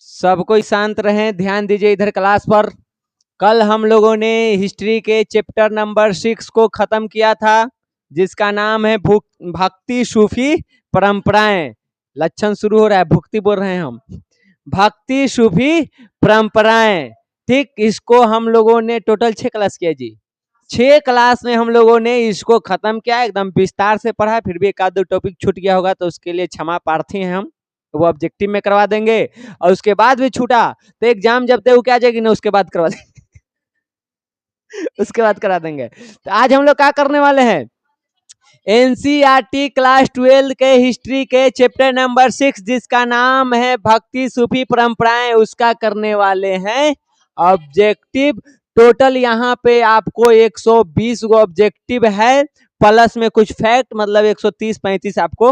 सब कोई शांत रहें, ध्यान दीजिए इधर क्लास पर। कल हम लोगों ने हिस्ट्री के चैप्टर नंबर 6 को खत्म किया था, जिसका नाम है भक्ति सूफी परंपराएं। लक्षण शुरू हो रहा है, भुक्ति बोल रहे हैं हम, भक्ति सूफी परंपराएं। ठीक, इसको हम लोगों ने टोटल 6 क्लास किया जी। 6 क्लास में हम लोगों ने इसको खत्म किया, एकदम विस्तार से पढ़ा। फिर भी एक आध दो टॉपिक छूट गया होगा तो उसके लिए क्षमा प्रार्थी हैं हम, वो ऑब्जेक्टिव में करवा देंगे। और उसके बाद भी छूटा तो एग्जाम जब तक क्या जाएगी ना, उसके बाद करवा देंगे उसके बाद करा देंगे। तो आज हम लोग क्या करने वाले हैं, एनसीईआरटी क्लास 12 के हिस्ट्री के चैप्टर नंबर 6 जिसका नाम है भक्ति सूफी परंपराएं, उसका करने वाले हैं ऑब्जेक्टिव। टोटल यहाँ पे आपको 120 गो ऑब्जेक्टिव है, प्लस में कुछ फैक्ट, मतलब 130-35 आपको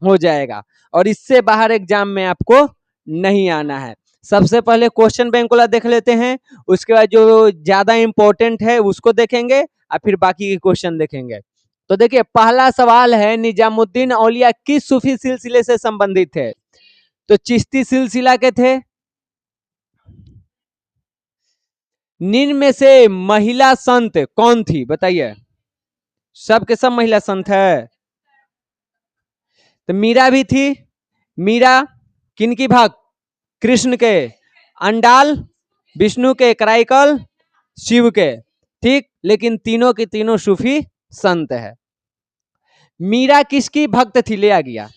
हो जाएगा। और इससे बाहर एग्जाम में आपको नहीं आना है। सबसे पहले क्वेश्चन बैंक वाला देख लेते हैं, उसके बाद जो ज्यादा इंपॉर्टेंट है उसको देखेंगे और फिर बाकी के क्वेश्चन देखेंगे। तो देखिए पहला सवाल है, निजामुद्दीन औलिया किस सूफी सिलसिले से संबंधित है? तो चिश्ती सिलसिला के थे। निम्न में से महिला संत कौन थी बताइए? सब के सब महिला संत है। तो मीरा भी थी। मीरा किनकी भक्त? कृष्ण के। अंडाल विष्णु के। कराइकल शिव के। ठीक, लेकिन तीनों की तीनों सूफी संत है। मीरा किसकी भक्त थी? ले आ गया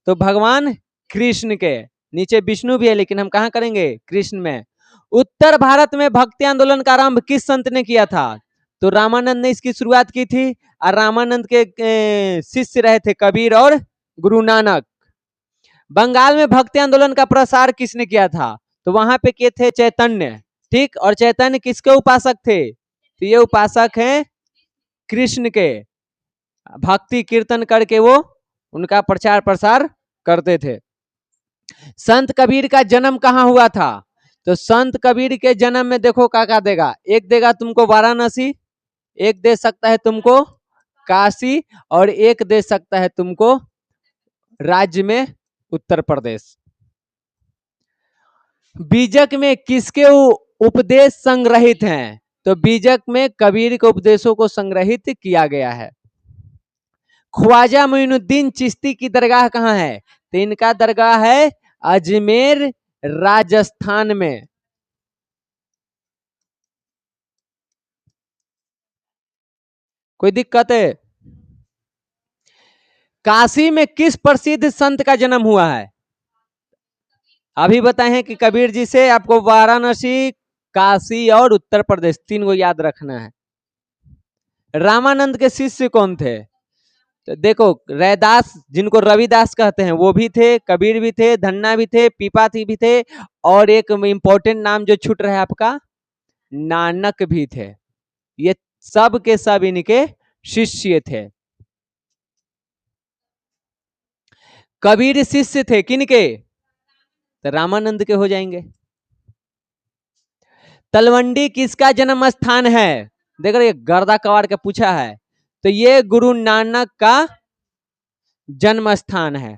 तो भगवान कृष्ण के। नीचे विष्णु भी है लेकिन हम कहाँ करेंगे? कृष्ण में। उत्तर भारत में भक्ति आंदोलन का आरंभ किस संत ने किया था? तो रामानंद ने इसकी शुरुआत की थी, और रामानंद के शिष्य रहे थे कबीर और गुरु नानक। बंगाल में भक्ति आंदोलन का प्रसार किसने किया था? तो वहां पे किए थे चैतन्य। ठीक, और चैतन्य किसके उपासक थे? तो ये उपासक हैं कृष्ण के। भक्ति कीर्तन करके वो उनका प्रचार प्रसार करते थे। संत कबीर का जन्म कहाँ हुआ था? तो संत कबीर के जन्म में देखो क्या देगा, एक देगा तुमको वाराणसी, एक दे सकता है तुमको काशी, और एक दे सकता है तुमको राज्य में उत्तर प्रदेश। बीजक में किसके उपदेश संग्रहित हैं? तो बीजक में कबीर के उपदेशों को संग्रहित किया गया है। ख्वाजा मोइनुद्दीन चिश्ती की दरगाह कहाँ है? तो इनका दरगाह है अजमेर राजस्थान में। कोई दिक्कत है? काशी में किस प्रसिद्ध संत का जन्म हुआ है? अभी बताए हैं कि कबीर जी से आपको वाराणसी, काशी और उत्तर प्रदेश तीन को याद रखना है। रामानंद के शिष्य कौन थे? तो देखो रैदास, जिनको रविदास कहते हैं, वो भी थे, कबीर भी थे, धन्ना भी थे, पीपाती भी थे, और एक इंपॉर्टेंट नाम जो छूट रहा है आपका, नानक भी थे। ये सब के सब इनके शिष्य थे। कबीर शिष्य थे किनके? तो रामानंद के हो जाएंगे। तलवंडी किसका जन्म स्थान है? देख रहे गर्दा कवाड़ के पूछा है, तो ये गुरु नानक का जन्म स्थान है।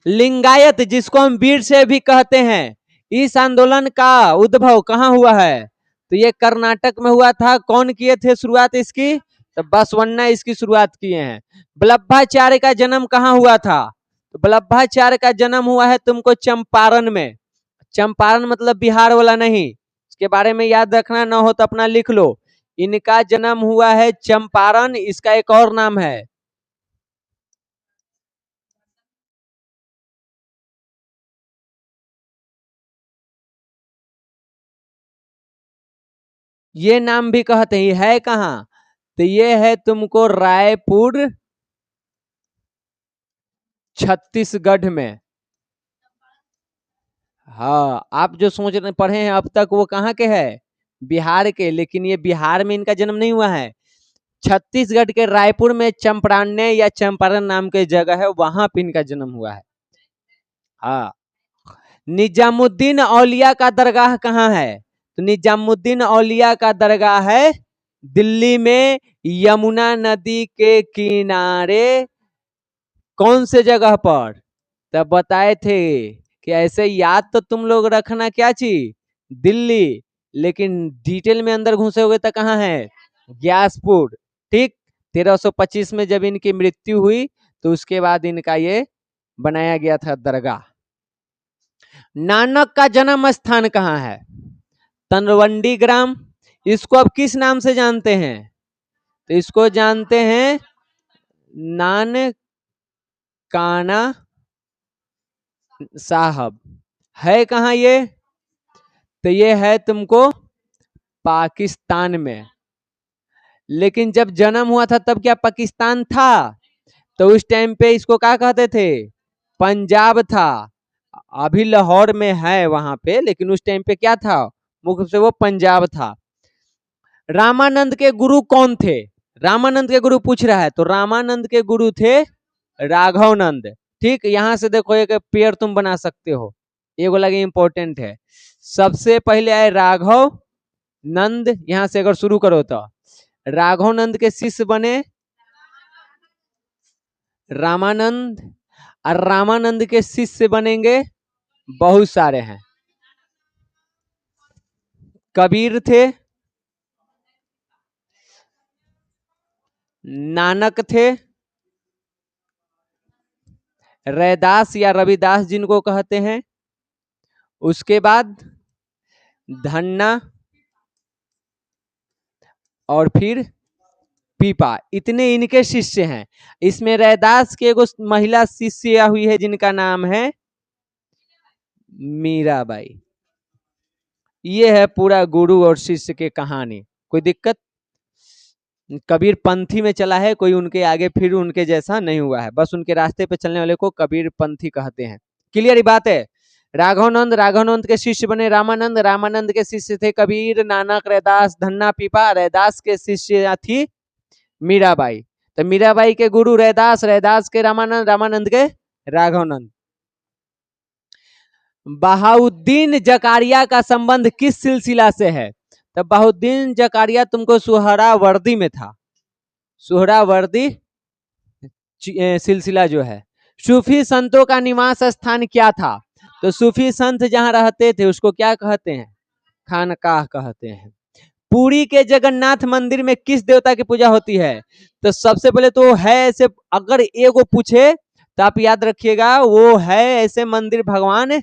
लिंगायत जिसको हम वीर से भी कहते हैं, इस आंदोलन का उद्भव कहाँ हुआ है? तो ये कर्नाटक में हुआ था। कौन किए थे शुरुआत इसकी? तो बसवन्ना इसकी शुरुआत किए हैं। वल्लभाचार्य का जन्म कहाँ हुआ था? तो वल्लभाचार्य का जन्म हुआ है तुमको चंपारण में। चंपारण मतलब बिहार वाला नहीं, इसके बारे में याद रखना ना हो तो अपना लिख लो। इनका जन्म हुआ है चंपारण, इसका एक और नाम है ये नाम भी कहते हैं। है कहाँ? तो ये है तुमको रायपुर छत्तीसगढ़ में। हाँ, आप जो सोच रहे पढ़े हैं अब तक वो कहाँ के है? बिहार के, लेकिन ये बिहार में इनका जन्म नहीं हुआ है। छत्तीसगढ़ के रायपुर में चंपारण्य या चंपारण नाम के जगह है, वहां पे इनका जन्म हुआ है। हाँ। निजामुद्दीन औलिया का दरगाह कहाँ है? तो निजामुद्दीन औलिया का दरगाह है दिल्ली में, यमुना नदी के किनारे। कौन से जगह पर? तब बताए थे कि ऐसे याद तो तुम लोग रखना क्या चीज, दिल्ली, लेकिन डिटेल में अंदर घुसे हुए तो कहाँ है, ग्यासपुर। ठीक, 1325 में जब इनकी मृत्यु हुई तो उसके बाद इनका ये बनाया गया था दरगाह। नानक का जन्म स्थान कहाँ है, तनवंडी ग्राम। इसको अब किस नाम से जानते हैं, तो इसको जानते हैं नानकाना साहब। है कहाँ ये, तो ये है तुमको पाकिस्तान में। लेकिन जब जन्म हुआ था तब क्या पाकिस्तान था, तो उस टाइम पे इसको क्या कहते थे, पंजाब था। अभी लाहौर में है वहां पे, लेकिन उस टाइम पे क्या था, मुख्य रूप से वो पंजाब था। रामानंद के गुरु कौन थे, रामानंद के गुरु पूछ रहा है, तो रामानंद के गुरु थे राघवनंद। ठीक, यहां से देखो एक पेयर तुम बना सकते हो, ये वाला इंपॉर्टेंट है। सबसे पहले आए राघव नंद, यहां से अगर शुरू करो तो राघवनंद के शिष्य बने रामानंद, और रामानंद के शिष्य बनेंगे बहुत सारे हैं। कबीर थे, नानक थे, रैदास या रविदास जिनको कहते हैं, उसके बाद धन्ना, और फिर पीपा। इतने इनके शिष्य हैं। इसमें रैदास के एगो महिला शिष्य हुई है जिनका नाम है मीराबाई। ये है पूरा गुरु और शिष्य की कहानी। कोई दिक्कत, कबीर पंथी में चला है, कोई उनके आगे फिर उनके जैसा नहीं हुआ है, बस उनके रास्ते पे चलने वाले को कबीर पंथी कहते हैं। क्लियर बात है। राघवनंद, राघवनंद के शिष्य बने रामानंद, रामानंद के शिष्य थे कबीर, नानक, रैदास, धन्ना, पीपा। रैदास के शिष्य थी मीराबाई। तो मीराबाई के गुरु रैदास, रैदास के रामानंद, रामानंद के राघवनंद। बहाउद्दीन जकारिया का संबंध किस सिलसिला से है, तो बहाउद्दीन जकारिया तुमको सुहरावर्दी में था, सुहरावर्दी सिलसिला जो है। सूफी संतों का निवास स्थान क्या था, तो सूफी संत जहां रहते थे उसको क्या कहते हैं, खानकाह कहते हैं। पुरी के जगन्नाथ मंदिर में किस देवता की पूजा होती है, तो सबसे पहले तो है ऐसे, अगर एगो पूछे तो आप याद रखिएगा, वो है ऐसे मंदिर भगवान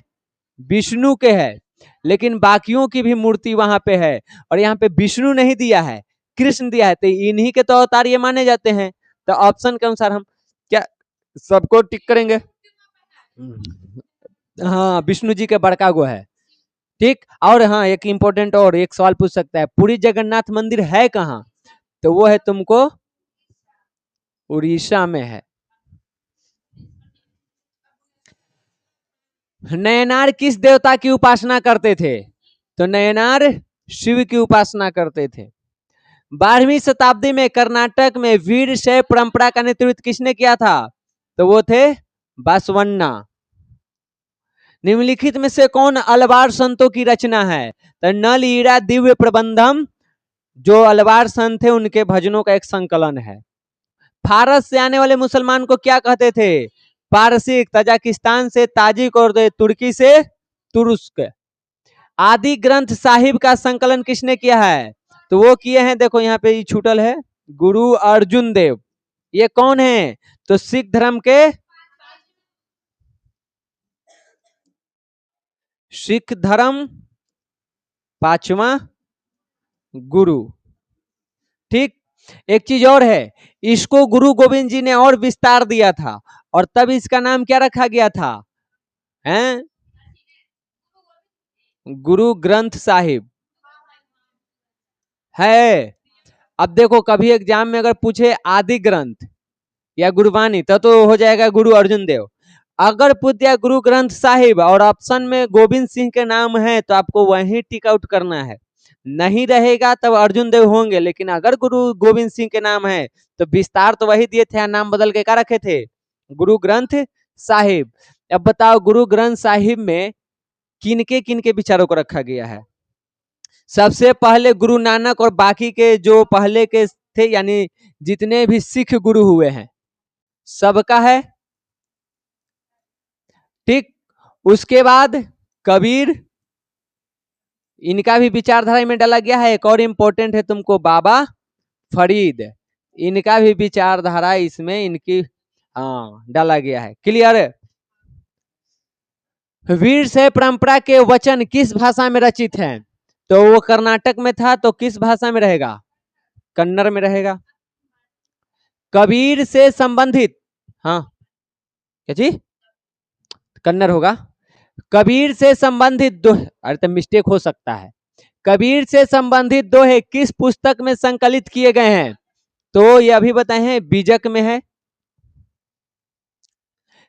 विष्णु के है, लेकिन बाकियों की भी मूर्ति वहां पे है। और यहाँ पे विष्णु नहीं दिया है, कृष्ण दिया है, तो इन्हीं के तो अवतार ये माने जाते हैं। तो ऑप्शन के अनुसार हम क्या सबको टिक करेंगे, हाँ विष्णु जी के बड़का गो है। ठीक, और हाँ एक इंपॉर्टेंट और एक सवाल पूछ सकता है, पुरी जगन्नाथ मंदिर है कहाँ, तो वो है तुमको उड़ीसा में है। नयनार किस देवता की उपासना करते थे, तो नयनार शिव की उपासना करते थे। 12वीं शताब्दी में कर्नाटक में वीर शैव परंपरा का नेतृत्व किसने किया था, तो वो थे बसवन्ना। निम्नलिखित में से कौन अलवार संतों की रचना है, तो नल ईरा दिव्य प्रबंधम, जो अलवार संत थे उनके भजनों का एक संकलन है। फारस से आने वाले मुसलमान को क्या कहते थे, पारसिक, तजाकिस्तान से ताजिक, और तुर्की से तुर्क। आदि ग्रंथ साहिब का संकलन किसने किया है, तो वो किए हैं, देखो यहाँ पे छूटल है, गुरु अर्जुन देव। ये कौन है, तो सिख धर्म के, सिख धर्म पांचवा गुरु। ठीक, एक चीज और है, इसको गुरु गोविंद जी ने और विस्तार दिया था, और तब इसका नाम क्या रखा गया था, हैं, गुरु ग्रंथ साहिब है। अब देखो कभी एग्जाम में अगर पूछे आदि ग्रंथ या गुरबानी तो हो जाएगा गुरु अर्जुन देव। अगर पूछ दिया गुरु ग्रंथ साहिब और ऑप्शन में गोविंद सिंह के नाम है तो आपको वहीं टिक आउट करना है, नहीं रहेगा तब अर्जुन देव होंगे। लेकिन अगर गुरु गोविंद सिंह के नाम है तो विस्तार तो वही दिए थे, नाम बदल के क्या रखे थे, गुरु ग्रंथ साहिब। अब बताओ गुरु ग्रंथ साहिब में किनके विचारों को रखा गया है। सबसे पहले गुरु नानक और बाकी के जो पहले के थे, यानी जितने भी सिख गुरु हुए हैं सबका है। ठीक, उसके बाद कबीर, इनका भी विचारधारा में डाला गया है। एक और इंपॉर्टेंट है तुमको, बाबा फरीद, इनका भी विचारधारा इसमें इनकी डाला गया है। क्लियर है? वीर शैव परंपरा के वचन किस भाषा में रचित हैं? तो वो कर्नाटक में था, तो किस भाषा में रहेगा? कन्नड़ में रहेगा। कबीर से संबंधित, हाँ क्या जी, कन्नड़ होगा। कबीर से संबंधित दो, अरे तो मिस्टेक हो सकता है। कबीर से संबंधित दोहे किस पुस्तक में संकलित किए गए हैं? तो ये अभी बताए हैं, बीजक में है।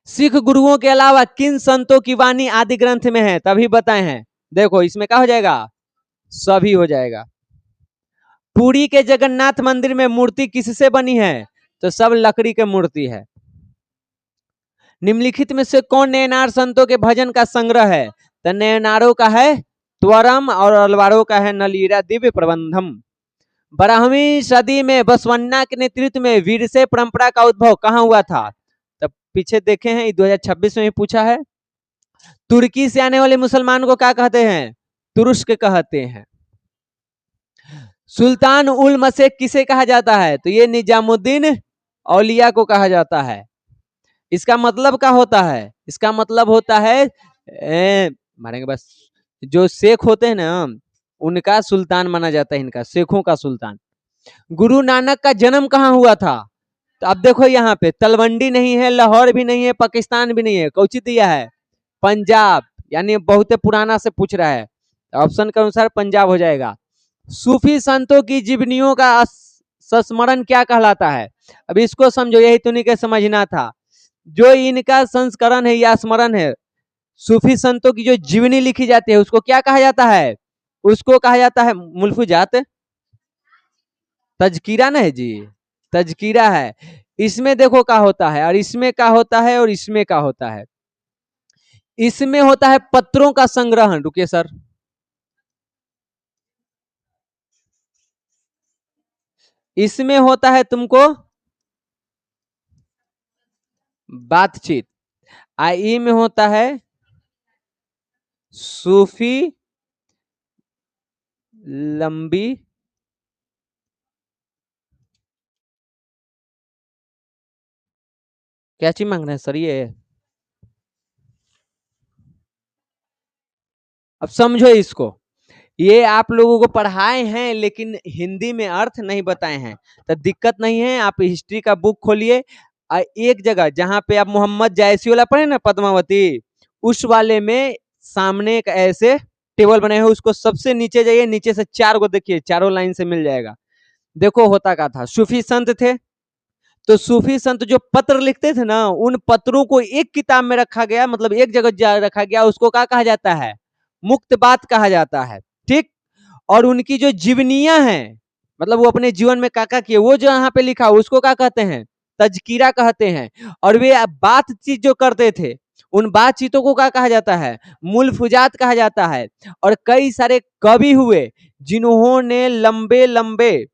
सिख गुरुओं के अलावा किन संतों की वाणी आदि ग्रंथ में है? तभी बताए हैं। देखो इसमें क्या हो जाएगा? सभी हो जाएगा। पुरी के जगन्नाथ मंदिर में मूर्ति किससे बनी है? तो सब लकड़ी की मूर्ति है। निम्नलिखित में से कौन नैनार संतों के भजन का संग्रह है? तो नैनारों का है त्वरम और अलवारों का है नलीरा दिव्य प्रबंधम। 12वीं सदी में बसवन्ना के नेतृत्व में वीरशैव परंपरा का उद्भव कहाँ हुआ था? तब पीछे देखे हैं, 2026 में ही पूछा है। तुर्की से आने वाले मुसलमान को क्या कहते हैं? तुरुष्क कहते हैं। सुल्तान उल मसेक किसे कहा जाता है? तो ये निजामुद्दीन औलिया को कहा जाता है। इसका मतलब क्या होता है? इसका मतलब होता है मारेंगे बस, जो शेख होते हैं ना उनका सुल्तान माना जाता है, इनका शेखों का सुल्तान। गुरु नानक का जन्म कहाँ हुआ था? तो अब देखो यहाँ पे तलवंडी नहीं है, लाहौर भी नहीं है, पाकिस्तान भी नहीं है, कौची दिया है? पंजाब, यानी बहुत पुराना से पूछ रहा है, ऑप्शन के अनुसार पंजाब हो जाएगा। सूफी संतों की जीवनियों का संस्मरण क्या कहलाता है? अब इसको समझो, यही तो नहीं के समझना था। जो इनका संस्करण है या स्मरण है, सूफी संतों की जो जीवनी लिखी जाती है उसको क्या कहा जाता है? उसको कहा जाता है मुल्फुजात, तजकीरा ना है जी, तजकीरा है। इसमें देखो क्या होता है, और इसमें क्या होता है, और इसमें क्या होता है। इसमें होता है पत्रों का संग्रहण। रुकिए सर, इसमें होता है तुमको बातचीत, आई में होता है सूफी लंबी क्या चीज मांग रहे हैं सर ये? अब समझो इसको, ये आप लोगों को पढ़ाए हैं लेकिन हिंदी में अर्थ नहीं बताए हैं, तो दिक्कत नहीं है। आप हिस्ट्री का बुक खोलिए, एक जगह जहां पे आप मोहम्मद जायसी वाला पढ़े ना, पद्मावती, उस वाले में सामने एक ऐसे टेबल बने हुए, उसको सबसे नीचे जाइए, नीचे से 4 को देखिए, चारों लाइन से मिल जाएगा। देखो होता क्या था, सूफी संत थे, तो सूफी संत जो पत्र लिखते थे ना, उन पत्रों को एक किताब में रखा गया, मतलब एक जगह रखा गया, उसको क्या कहा जाता है? मुक्त बात कहा जाता है। ठीक, और उनकी जो जीवनियां हैं, मतलब वो अपने जीवन में क्या किए, वो जो यहाँ पे लिखा उसको क्या कहते हैं? तजकीरा कहते हैं। और वे बातचीत जो करते थे, उन बातचीतों को क्या कहा जाता है? मुल्फुजात कहा जाता है। और कई सारे कवि हुए जिन्होंने लंबे लंबे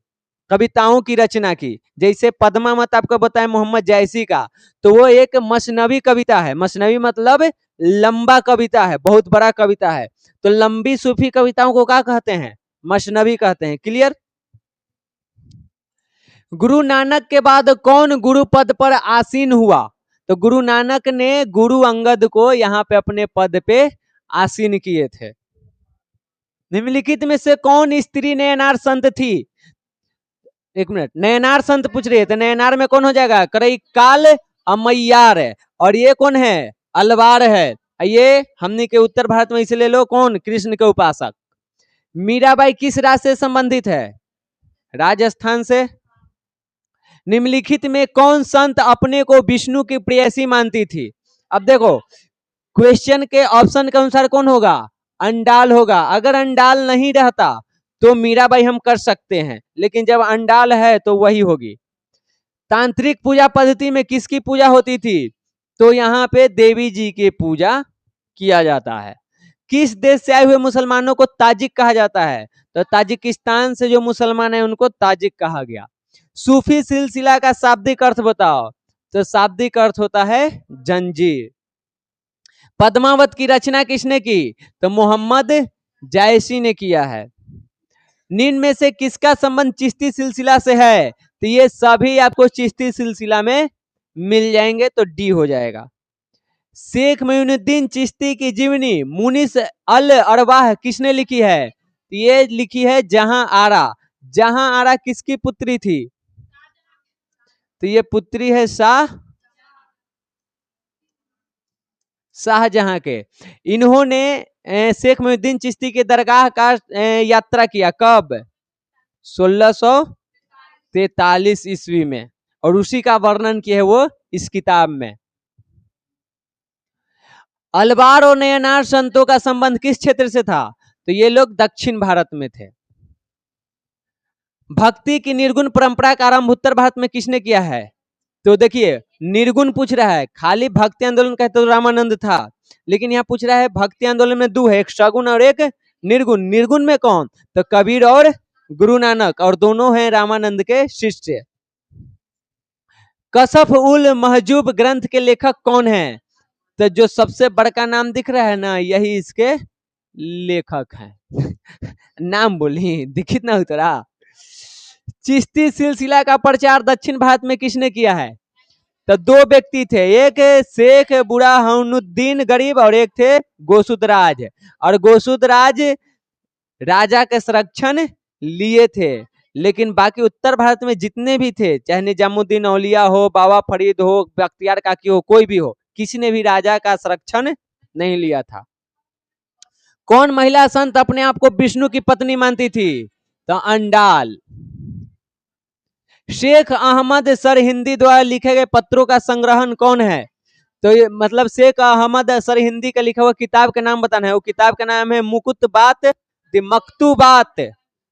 कविताओं की रचना की, जैसे पद्मा मत आपको बताया मोहम्मद जैसी का, तो वो एक मसनवी कविता है। मसनवी मतलब लंबा कविता है, बहुत बड़ा कविता है। तो लंबी सूफी कविताओं को क्या कहते हैं? मसनवी कहते हैं। क्लियर? गुरु नानक के बाद कौन गुरु पद पर आसीन हुआ? तो गुरु नानक ने गुरु अंगद को यहाँ पे अपने पद पे आसीन किए थे। निम्नलिखित में से कौन स्त्री नयनार संत थी? एक मिनट, नयनार संत पूछ रही है, तो नयनार में कौन हो जाएगा? करई काल अमैयार है। और ये कौन है? अलवार है। ये हमने के उत्तर भारत में इसे ले लो, कौन? कृष्ण के उपासक। मीराबाई किस राज्य से संबंधित है? राजस्थान से। निम्नलिखित में कौन संत अपने को विष्णु की प्रेयसी मानती थी? अब देखो क्वेश्चन के ऑप्शन के अनुसार कौन होगा? अंडाल होगा। अगर अंडाल नहीं रहता तो मीराबाई हम कर सकते हैं, लेकिन जब अंडाल है तो वही होगी। तांत्रिक पूजा पद्धति में किसकी पूजा होती थी? तो यहाँ पे देवी जी की पूजा किया जाता है। किस देश से आए हुए मुसलमानों को ताजिक कहा जाता है? तो ताजिकिस्तान से जो मुसलमान है उनको ताजिक कहा गया। सूफी सिलसिला का शाब्दिक अर्थ बताओ। तो शाब्दिक अर्थ होता है जंजीर। पद्मावत की रचना किसने की? तो मोहम्मद जायसी ने किया है। निम्न में से किसका संबंध चिश्ती सिलसिला से है? तो ये सभी आपको चिश्ती सिलसिला में मिल जाएंगे, तो डी हो जाएगा। शेख मोइनुद्दीन चिश्ती की जीवनी मुनिस अल अरवाह किसने लिखी है? ये लिखी है जहां आरा। जहां आरा किसकी पुत्री थी? तो ये पुत्री है शाहजहां के। इन्होंने शेख मोइनुद्दीन चिश्ती के दरगाह का यात्रा किया कब? 1643 ईस्वी में, और उसी का वर्णन किया है वो इस किताब में। अलवार और नयनार संतों का संबंध किस क्षेत्र से था? तो ये लोग दक्षिण भारत में थे। भक्ति की निर्गुण परंपरा का आरंभ उत्तर भारत में किसने किया है? तो देखिए निर्गुण पूछ रहा है, खाली भक्ति आंदोलन कहते तो रामानंद था, लेकिन यहाँ पूछ रहा है भक्ति आंदोलन में दो है, एक सगुण और एक निर्गुण। निर्गुण में कौन? तो कबीर और गुरु नानक, और दोनों हैं रामानंद के शिष्य। कशफ उल महजूब ग्रंथ के लेखक कौन है? तो जो सबसे बड़का नाम दिख रहा है ना, यही इसके लेखक हैं। नाम बोली दिखित ना उतरा। चिश्ती सिलसिला का प्रचार दक्षिण भारत में किसने किया है? तो दो व्यक्ति थे, एक शेख बुरहानुद्दीन गरीब और एक थे गोसुदराज। और गोसुदराज राजा के संरक्षण लिए थे, लेकिन बाकी उत्तर भारत में जितने भी थे, चाहे निजामुद्दीन औलिया हो, बाबा फरीद हो, बख्तियार काकी हो, कोई भी हो, किसी ने भी राजा का संरक्षण नहीं लिया था। कौन महिला संत अपने आप को विष्णु की पत्नी मानती थी? तो अंडाल। शेख अहमद सर हिंदी द्वारा लिखे गए पत्रों का संग्रहण कौन है? तो ये मतलब शेख अहमद सर हिंदी का लिखा हुआ किताब का नाम बताना है। वो किताब का नाम है मुकुतबात मकतूबात,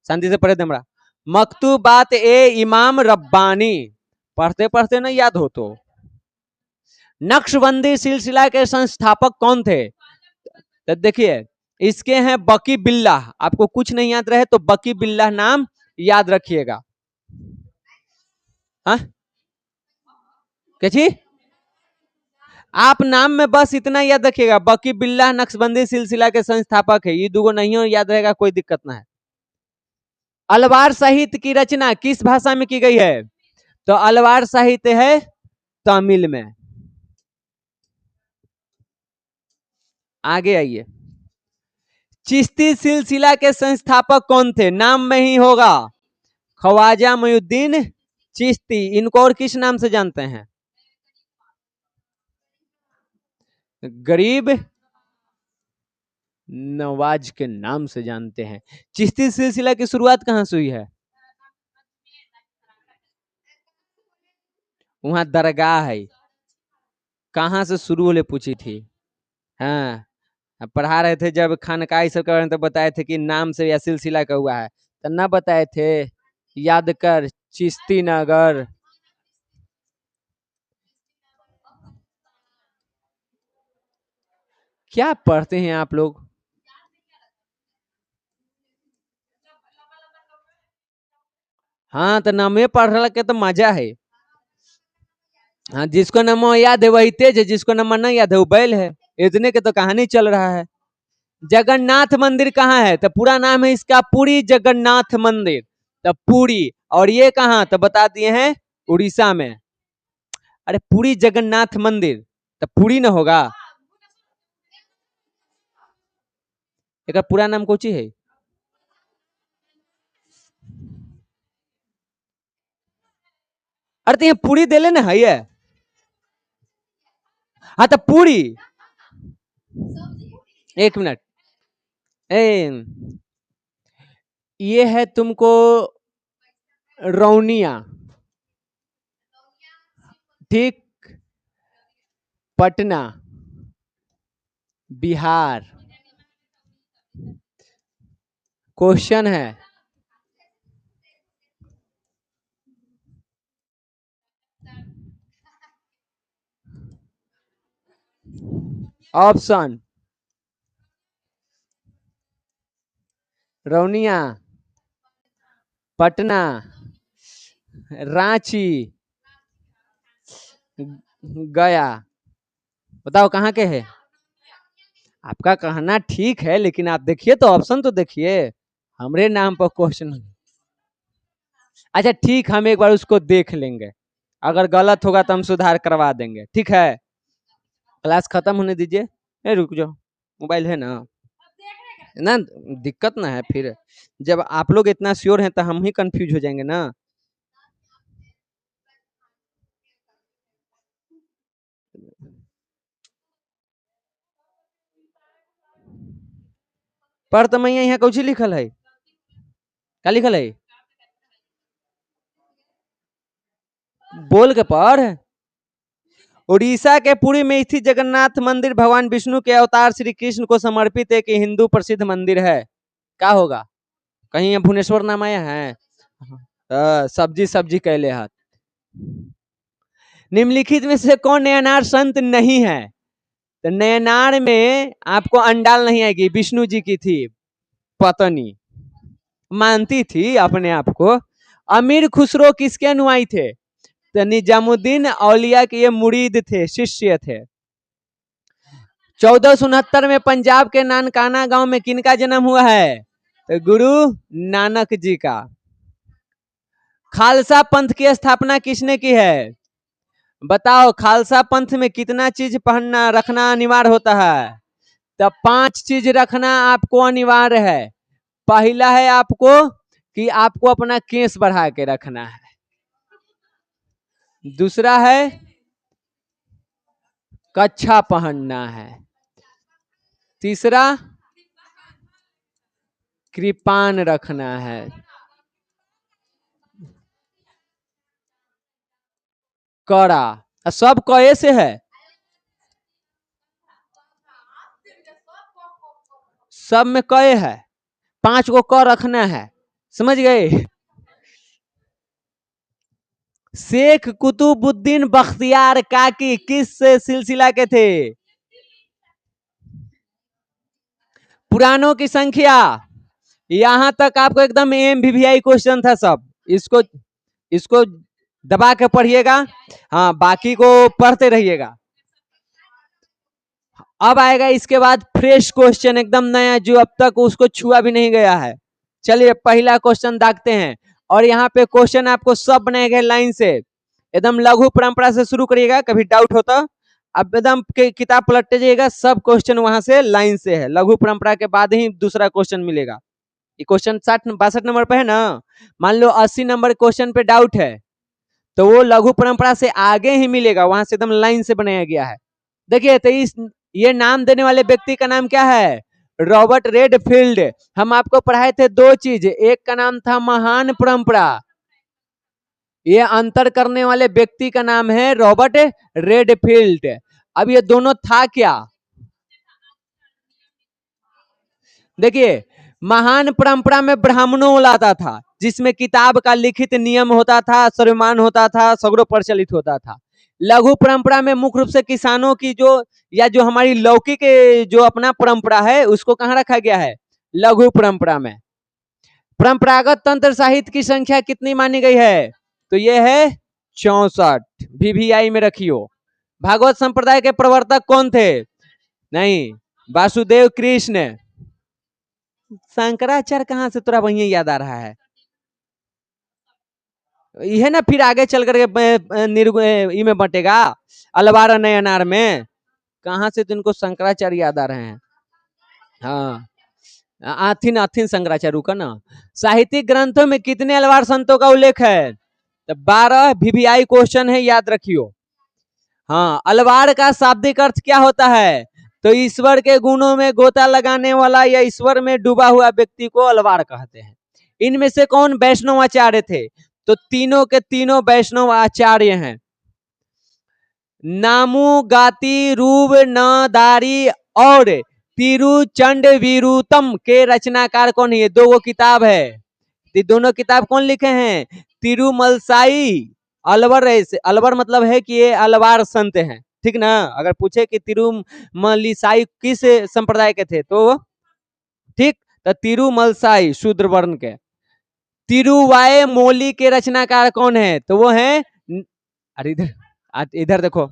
शांति से पढ़े हमरा, मकतूबात ए इमाम रब्बानी। पढ़ते पढ़ते ना याद हो तो। नक्शबंदी सिलसिला के संस्थापक कौन थे? तो देखिए इसके हैं बकी बिल्लाह। आपको कुछ नहीं याद रहे तो बकी बिल्लाह नाम याद रखिएगा। हाँ क्या? आप नाम में बस इतना याद रखिएगा, बकी बिल्लाह नक्शबंदी सिलसिला के संस्थापक है। ये दोनों नहीं हो याद रहेगा कोई दिक्कत ना है। अलवार साहित्य की रचना किस भाषा में की गई है? तो अलवार साहित्य है तमिल में। आगे आइए, चिश्ती सिलसिला के संस्थापक कौन थे? नाम में ही होगा, ख्वाजा मोइनुद्दीन चिश्ती। इनको और किस नाम से जानते हैं? गरीब नवाज के नाम से जानते हैं। चिश्ती सिलसिला की शुरुआत कहां से हुई है? वहां दरगाह है। कहां से शुरू होले पूछी थी। हाँ पढ़ा रहे थे जब खानका सब कर रहे थे, तो बताए थे कि नाम से या सिलसिला का हुआ है, तो ना बताए थे। याद कर, चिश्ती नगर। क्या पढ़ते हैं आप लोग? हाँ तो नामे पढ़ रहा के तो मजा है। हाँ जिसको नाम याद है वही तेज है, जिसको नाम नहीं याद है वो बैल है। इतने के तो कहानी चल रहा है। जगन्नाथ मंदिर कहाँ है? तो पूरा नाम है इसका पुरी जगन्नाथ मंदिर। तो पुरी, और ये कहाँ? तो बता दिए हैं उड़ीसा में। अरे पुरी जगन्नाथ मंदिर, तो पुरी ना होगा? एक पूरा नाम कोची है? अरे तो ये पूरी दे लेना है ये। हाँ तो पूरी, एक मिनट। ए ये है तुमको रौनिया, ठीक, पटना बिहार। क्वेश्चन है, ऑप्शन रौनिया, पटना, रांची, गया। बताओ कहाँ के है? आपका कहना ठीक है, लेकिन आप देखिए तो ऑप्शन तो देखिए, हमरे नाम पर क्वेश्चन। अच्छा ठीक, हम एक बार उसको देख लेंगे, अगर गलत होगा तो हम सुधार करवा देंगे, ठीक है। क्लास खत्म होने दीजिए। ए रुक जाओ, मोबाइल है ना, ना दिक्कत ना है फिर, जब आप लोग इतना श्योर हैं तो हम ही कंफ्यूज हो जाएंगे ना। पर तो मैं यहाँ कुछ लिखल है, क्या लिखल है, बोल के पढ़। उड़ीसा के पुरी में स्थित जगन्नाथ मंदिर भगवान विष्णु के अवतार श्री कृष्ण को समर्पित एक हिंदू प्रसिद्ध मंदिर है। क्या होगा, कहीं ये भुवनेश्वर नाम आया है? सब्जी सब्जी कहले हाथ। निम्नलिखित में से कौन नयनार संत नहीं है? तो नयनार में आपको अंडाल नहीं आएगी, विष्णु जी की थी पत्नी, मानती थी अपने आप को। अमीर खुसरो किसके अनुयायी थे? तो निजामुद्दीन औलिया के ये मुरीद थे, शिष्य थे। 1469 में पंजाब के नानकाना गांव में किनका जन्म हुआ है? तो गुरु नानक जी का। खालसा पंथ की स्थापना किसने की है? बताओ, खालसा पंथ में कितना चीज पहनना रखना अनिवार्य होता है? तो 5 चीज रखना आपको अनिवार्य है। पहला है आपको कि आपको अपना केस बढ़ा के रखना है। दूसरा है कच्छा पहनना है। तीसरा कृपान रखना है। कड़ा, सब कए से है, सब में कए है, 5 को क रखना है, समझ गए। शेख कुतुबुद्दीन बख्तियार काकी किस सिलसिला के थे? पुराणों की संख्या। यहां तक आपको एकदम MVVI क्वेश्चन था सब, इसको इसको दबा के पढ़िएगा, हाँ बाकी को पढ़ते रहिएगा। अब आएगा इसके बाद फ्रेश क्वेश्चन एकदम नया, जो अब तक उसको छुआ भी नहीं गया है। चलिए पहला क्वेश्चन दागते हैं, और यहाँ पे क्वेश्चन आपको सब बनाए गए लाइन से, एकदम लघु परंपरा से शुरू करिएगा, कभी डाउट होता अब एकदम किताब पलटते जाइएगा, सब क्वेश्चन वहां से लाइन से है, लघु परंपरा के बाद ही दूसरा क्वेश्चन मिलेगा। ये क्वेश्चन 62 नंबर पे है ना, मान लो 80 नंबर क्वेश्चन पे डाउट है तो वो लघु परंपरा से आगे ही मिलेगा, वहां से एकदम लाइन से बनाया गया है। देखिए तो ये नाम देने वाले व्यक्ति का नाम क्या है? Robert Redfield. हम आपको पढ़ाए थे 2 चीज, एक का नाम था महान परंपरा, ये अंतर करने वाले व्यक्ति का नाम है रॉबर्ट रेडफील्ड। अब ये दोनों था क्या? देखिए महान परंपरा में ब्राह्मणों लाता था, जिसमें किताब का लिखित नियम होता था, सर्वमान होता था, सगरो प्रचलित होता था। लघु परंपरा में मुख्य रूप से किसानों की जो, या जो हमारी लौकिक जो अपना परंपरा है उसको कहाँ रखा गया है? लघु परंपरा में। परंपरागत तंत्र साहित्य की संख्या कितनी मानी गई है? तो ये है 64, VVI में रखियो। भागवत संप्रदाय के प्रवर्तक कौन थे? नहीं, वासुदेव कृष्ण। शंकराचार्य कहाँ से तोरा वही याद आ रहा है? यह ना फिर आगे चल करके में बटेगा, अलवार नयनार में, कहाँ से तुमको शंकराचार्य याद आ रहे हैं? हाँ आथिन आथिन शंकराचार्य, रुका ना। साहित्यिक ग्रंथों में कितने अलवार संतों का उल्लेख है? तो 12 VVI क्वेश्चन है, याद रखियो। हाँ, अलवार का शाब्दिक अर्थ क्या होता है? तो ईश्वर के गुणों में गोता लगाने वाला या ईश्वर में डूबा हुआ व्यक्ति को अलवार कहते हैं। इनमें से कौन वैष्णव आचार्य थे? तो तीनों के तीनों वैष्णव आचार्य हैं। नामू गाती रूप नदारी और तिरुचंड वीरुतम के रचनाकार कौन है? ये 2 किताब है, ये दोनों किताब कौन लिखे हैं? तिरुमलसाई अलवर। अलवर मतलब है कि ये अलवार संत हैं, ठीक ना। अगर पूछे कि तिरुमलिसाई किस संप्रदाय के थे तो ठीक, तो तिरुमलसाई शूद्र वर्ण के। तिरुवाय मोली के रचनाकार कौन है? तो वो है, अरे इधर इधर देखो,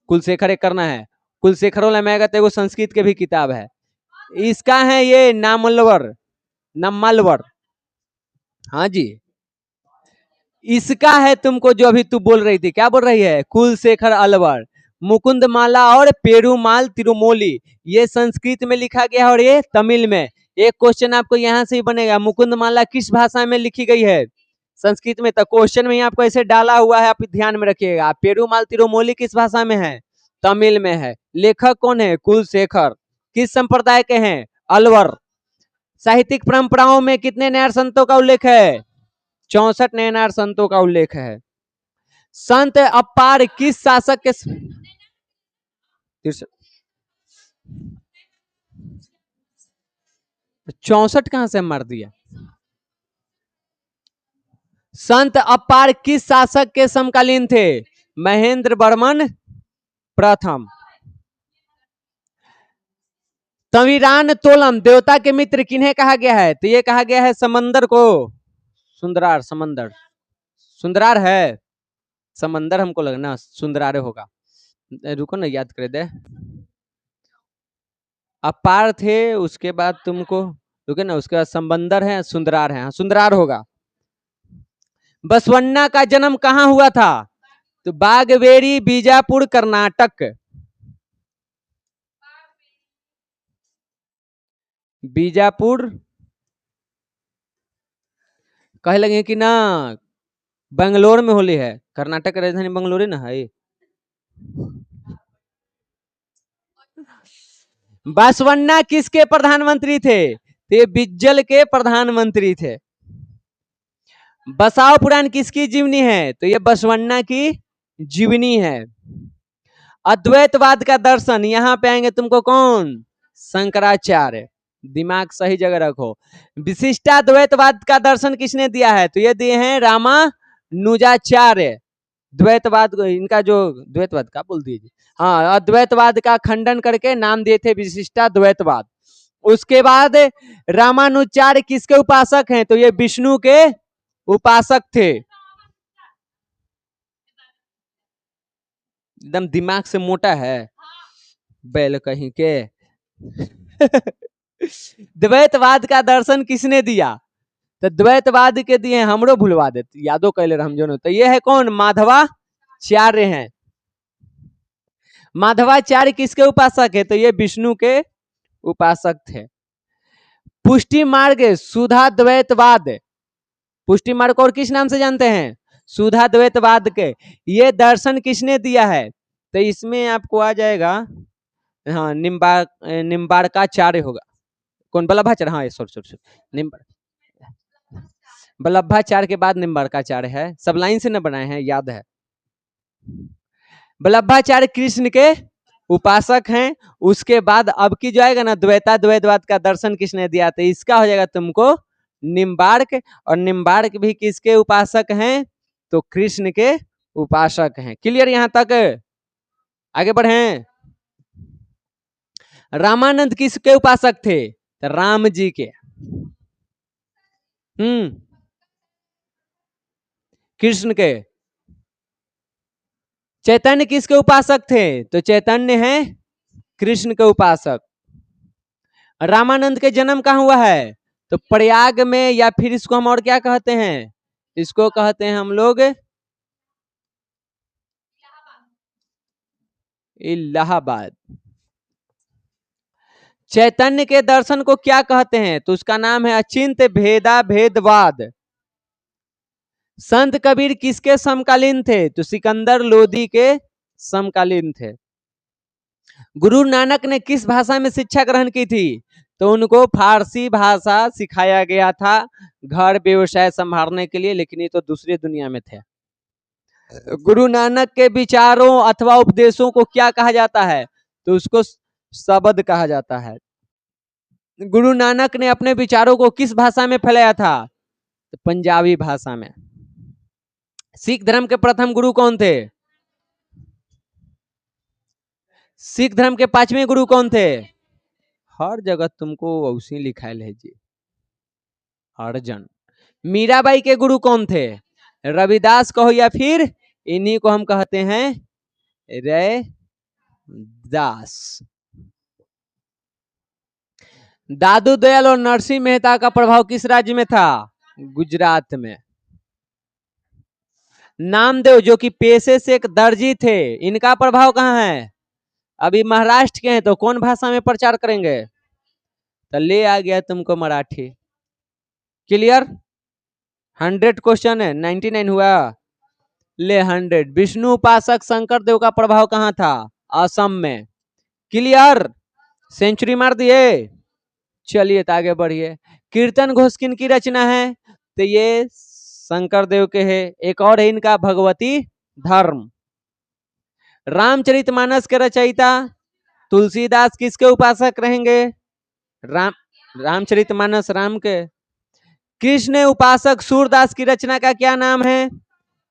कुलशेखर एक करना है, कुलशेखरो मैगत एगो संस्कृत के भी किताब है। इसका है ये नामलवर, नम्मलवर, हाँ जी। इसका है तुमको जो अभी तू बोल रही थी, क्या बोल रही है, कुलशेखर अलवर, मुकुंदमाला और पेरुमाल तिरुमोली, ये संस्कृत में लिखा गया और ये तमिल में। एक क्वेश्चन आपको यहाँ से ही बनेगा, मुकुंदमाला किस भाषा में लिखी गई है, संस्कृत में। तो क्वेश्चन में ही आपको ऐसे डाला हुआ है, आप ध्यान में रखिएगा। पेरुमाल तिरुमोली किस भाषा में है, तमिल में है। लेखक कौन है, कुलशेखर। किस संप्रदाय के हैं, अलवर। साहित्यिक परंपराओं में कितने नैर संतों का उल्लेख है, 64 नैनार संतों का उल्लेख है। संत अपार किस शासक के 64 कहां से मार दिया। संत अपार किस शासक के समकालीन थे, महेंद्र वर्मन प्रथम। तविरान तोलम देवता के मित्र किन्हें कहा गया है, तो ये कहा गया है समंदर को, सुंदरार, समंदर, सुंदरार है, समंदर हमको लगना सुंदरारे होगा, रुको ना याद कर दे। अपार थे, उसके बाद तुमको रुके ना, उसके बाद समंदर है, सुंदरार है, सुंदरार होगा। बसवन्ना का जन्म कहां हुआ था, तो बागवेरी, बीजापुर, कर्नाटक। बीजापुर, कहे लगे कि ना बेंगलोर में होली है, कर्नाटक की राजधानी बेंगलोर ना है। बसवन्ना किसके प्रधानमंत्री थे, तो बिज्जल के प्रधानमंत्री थे। बसाव पुराण किसकी जीवनी है, तो ये बसवन्ना की जीवनी है। अद्वैतवाद का दर्शन, यहां पे आएंगे तुमको कौन, शंकराचार्य, दिमाग सही जगह रखो। विशिष्टाद्वैतवाद का दर्शन किसने दिया है, तो ये दिए हैं रामानुजाचार्य। द्वैतवाद, इनका जो द्वैतवाद का बोल दीजिए, हाँ, अद्वैतवाद का खंडन करके नाम दिए थे विशिष्टाद्वैतवाद। उसके बाद रामानुजाचार्य किसके उपासक हैं, तो ये विष्णु के उपासक थे। एकदम दिमाग से मोटा है, बैल कहीं के। द्वैतवाद का दर्शन किसने दिया, तो द्वैतवाद के दिए हमरो भूलवा देते, यादो कैले हम जो। तो ये है कौन, माधवाचार्य हैं। माधवाचार्य किसके उपासक है, तो ये विष्णु के उपासक थे। पुष्टि मार्ग सुधा द्वैतवाद, पुष्टि मार्ग और किस नाम से जानते हैं, सुधा द्वैतवाद के, ये दर्शन किसने दिया है, तो इसमें आपको आ जाएगा, हाँ, निम्बार्काचार्य होगा, कौन, वल्लभाचार्य, हाँ सॉरी सॉरी, वल्लभाचार्य के बाद निम्बार्काचार्य है, सब लाइन से न बनाए हैं, याद है। वल्लभाचार्य कृष्ण के उपासक हैं। उसके बाद अब की जो आएगा ना, द्वैतवाद का दर्शन किसने दिया, तो इसका हो जाएगा तुमको निम्बार्क। और निम्बार्क भी किसके उपासक हैं, तो कृष्ण के उपासक हैं। क्लियर यहां तक, आगे बढ़े। रामानंद किसके उपासक थे, तो राम जी के। कृष्ण के। चैतन्य किसके उपासक थे, तो चैतन्य है कृष्ण के उपासक। रामानंद के जन्म कहाँ हुआ है, तो प्रयाग में, या फिर इसको हम और क्या कहते हैं, इसको कहते हैं हम लोग इलाहाबाद। चैतन्य के दर्शन को क्या कहते हैं, तो उसका नाम है अचिंत भेदा भेदवाद। संत कबीर किसके समकालीन थे, तो सिकंदर लोदी के समकालीन थे। गुरु नानक ने किस भाषा में शिक्षा ग्रहण की थी, तो उनको फारसी भाषा सिखाया गया था, घर व्यवसाय संभालने के लिए, लेकिन ये तो दूसरी दुनिया में थे। गुरु नानक के विचारों अथवा उपदेशों को क्या कहा जाता है, तो उसको शब्द कहा जाता है। गुरु नानक ने अपने विचारों को किस भाषा में फैलाया था, तो पंजाबी भाषा में। सिख धर्म के प्रथम गुरु कौन थे, सिख धर्म के 5वें गुरु कौन थे, हर जगह तुमको उसी लिखायल है जी, अर्जन। मीराबाई के गुरु कौन थे, रविदास कहो या फिर इन्हीं को हम कहते हैं रे दास। दादू दयाल और नरसिंह मेहता का प्रभाव किस राज्य में था? गुजरात में। नामदेव जो कि पेशे से एक दर्जी थे, इनका प्रभाव कहाँ है? अभी महाराष्ट्र के हैं, तो कौन भाषा में प्रचार करेंगे? तो ले आ गया तुमको मराठी। क्लियर? 100 क्वेश्चन है, 99 हुआ, ले 100। विष्णु उपासक शंकर देव का प्रभाव कहाँ था? असम में। क्लियर? सेंचुरी मार दिए। चलिए तो आगे बढ़िए। कीर्तन घोष किन की रचना है? तो ये शंकर देव के है। एक और है इनका, भगवती धर्म। रामचरितमानस के रचयिता तुलसीदास किसके उपासक रहेंगे? रामचरितमानस राम के। कृष्ण उपासक सूरदास की रचना का क्या नाम है?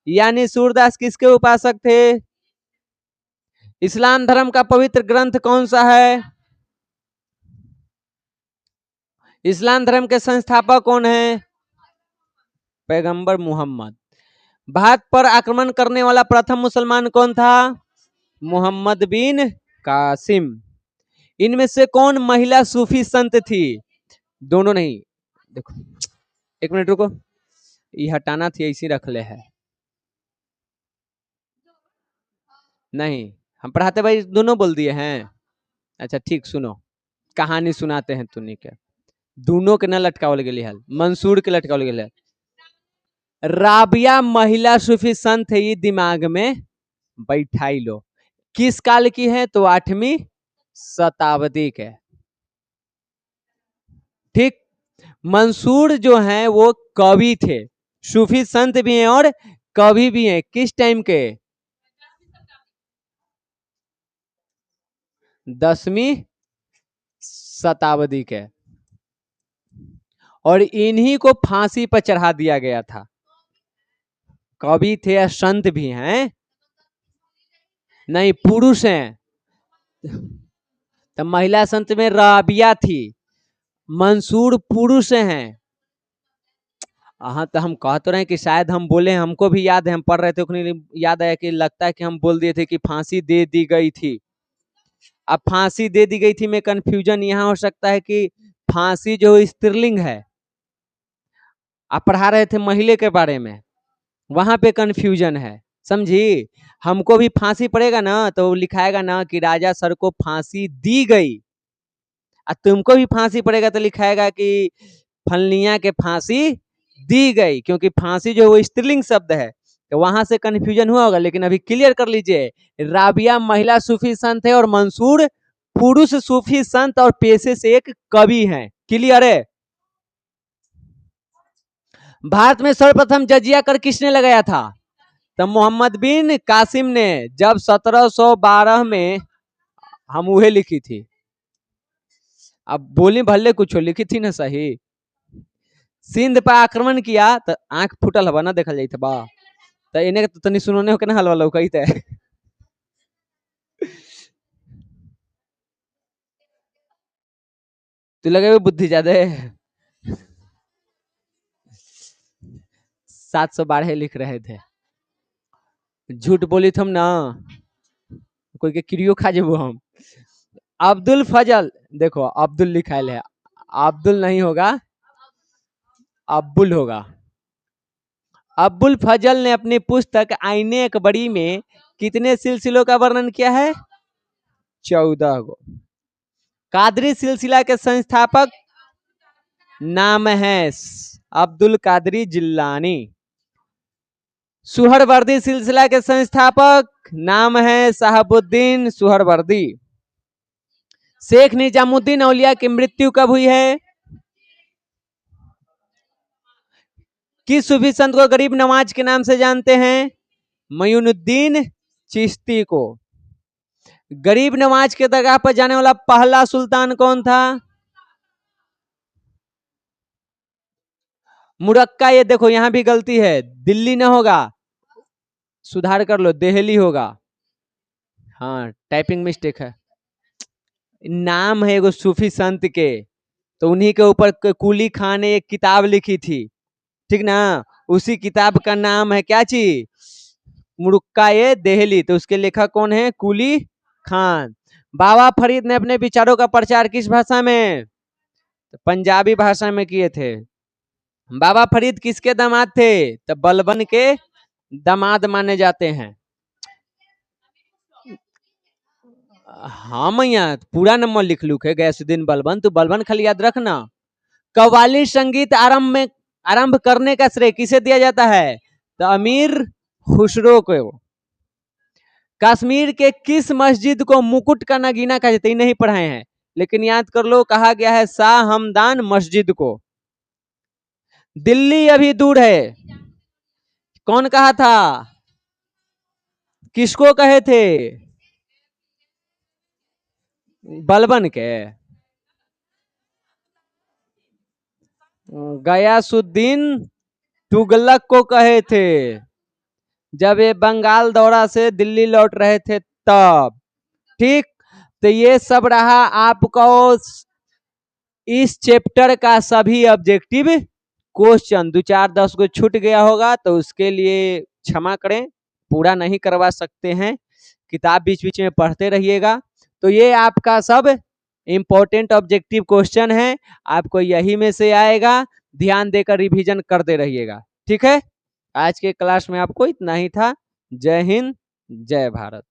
यानी सूरदास किसके उपासक थे? इस्लाम धर्म का पवित्र ग्रंथ कौन सा है? इस्लाम धर्म के संस्थापक कौन है? पैगंबर मोहम्मद। भारत पर आक्रमण करने वाला प्रथम मुसलमान कौन था? मोहम्मद बिन कासिम। इनमें से कौन महिला सूफी संत थी? दोनों नहीं, देखो एक मिनट रुको, ये हटाना थी, ऐसी रख ले है। नहीं, हम पढ़ाते भाई दोनों बोल दिए हैं। अच्छा ठीक, सुनो कहानी सुनाते हैं तुनी के। दोनों के न लटकावल गेली है, मंसूर के लटकावल गेली है। राबिया महिला सूफी संत है, ये दिमाग में बैठाई लो। किस काल की है? तो 8वीं शताब्दी के। ठीक। मंसूर जो है वो कवि थे, सूफी संत भी हैं और कवि भी हैं। किस टाइम के? 10वीं शताब्दी के। और इन्हीं को फांसी पर चढ़ा दिया गया था। कवि थे या संत भी हैं? नहीं, पुरुष हैं। तो महिला संत में राबिया थी, मंसूर पुरुष हैं। हाँ, तो हम कह तो रहे हैं कि शायद हम बोले, हमको भी याद है, हम पढ़ रहे थे, याद आया कि लगता है कि हम बोल दिए थे कि फांसी दे दी गई थी। अब फांसी दे दी गई थी में कंफ्यूजन यहाँ हो सकता है कि फांसी जो स्त्रीलिंग है, आप पढ़ा रहे थे महिला के बारे में, वहां पे कंफ्यूजन है, समझी? हमको भी फांसी पड़ेगा ना तो लिखाएगा ना कि राजा सर को फांसी दी गई, और तुमको भी फांसी पड़ेगा तो लिखाएगा कि फलनिया के फांसी दी गई, क्योंकि फांसी जो वो स्त्रीलिंग शब्द है, तो वहां से कंफ्यूजन हुआ होगा। लेकिन अभी क्लियर कर लीजिए, राबिया महिला सूफी संत है और मंसूर पुरुष सूफी संत और पेशे से एक कवि हैं। क्लियर है? भारत में सर्वप्रथम जजिया कर किसने लगाया था? तो मोहम्मद बिन कासिम ने, जब 1712 में, हम उहे लिखी थी। अब बोली भले कुछ लिखी थी ना सही। सिंध पर आक्रमण किया तो आंख फुटल हवा ना देखल जाई बा, तो इन्हें तो तनी सुनने हो के ना हलवा लौकई थे। तू लगे हुए बुद्धि ज्यादा है। 712 लिख रहे थे, झूठ बोली थम ना, कोई के क्रियो खा जेबो हम। अब्दुल फजल, देखो अब्दुल लिखा है, अब्दुल नहीं होगा, अब्बुल होगा। अब्बुल फजल ने अपनी पुस्तक आईने अकबरी में कितने सिलसिलों का वर्णन किया है? 14 गो। कादरी सिलसिला के संस्थापक नाम है अब्दुल कादरी जिल्लानी। सुहरवर्दी सिलसिला के संस्थापक नाम है साहबुद्दीन सुहरवर्दी। शेख निजामुद्दीन औलिया की मृत्यु कब हुई है? किस सूफी संत को गरीब नवाज के नाम से जानते हैं? मयूनुद्दीन चिश्ती को। गरीब नवाज के दरगाह पर जाने वाला पहला सुल्तान कौन था? मुरक्का, ये देखो यहां भी गलती है, दिल्ली ना होगा, सुधार कर लो, देहली होगा। हाँ, टाइपिंग मिस्टेक है। नाम है एगो सूफी संत के, तो उन्हीं के ऊपर कुली खान ने एक किताब लिखी थी, ठीक ना? उसी किताब का नाम है क्या चीज? मुरुक्का ये देहली। तो उसके लेखक कौन है? कुली खान। बाबा फरीद ने अपने विचारों का प्रचार किस भाषा में? तो पंजाबी भाषा में किए थे। बाबा फरीद किसके दामाद थे? तो बलबन के दामाद माने जाते हैं। हाँ मैया पूरा नंबर लिख लू के गैसुद्दीन बलबन, तो बलबन खाली याद रखना। कव्वाली संगीत आरंभ करने का श्रेय किसे दिया जाता है? तो अमीर खुसरो को। कश्मीर के किस मस्जिद को मुकुट का नगीना कहा जाता है? नहीं पढ़ाए हैं लेकिन याद कर लो, कहा गया है शाह हमदान मस्जिद को। दिल्ली अभी दूर है, कौन कहा था? किसको कहे थे? बलबन के। गयासुद्दीन तुगलक को कहे थे, जब ये बंगाल दौरा से दिल्ली लौट रहे थे तब। ठीक, तो ये सब रहा आपको इस चैप्टर का सभी ऑब्जेक्टिव क्वेश्चन। 2-4-10 को छूट गया होगा तो उसके लिए क्षमा करें, पूरा नहीं करवा सकते हैं, किताब बीच बीच में पढ़ते रहिएगा। तो ये आपका सब इंपॉर्टेंट ऑब्जेक्टिव क्वेश्चन है, आपको यही में से आएगा, ध्यान देकर रिवीजन करते रहिएगा। ठीक है, आज के क्लास में आपको इतना ही था। जय हिंद, जय भारत।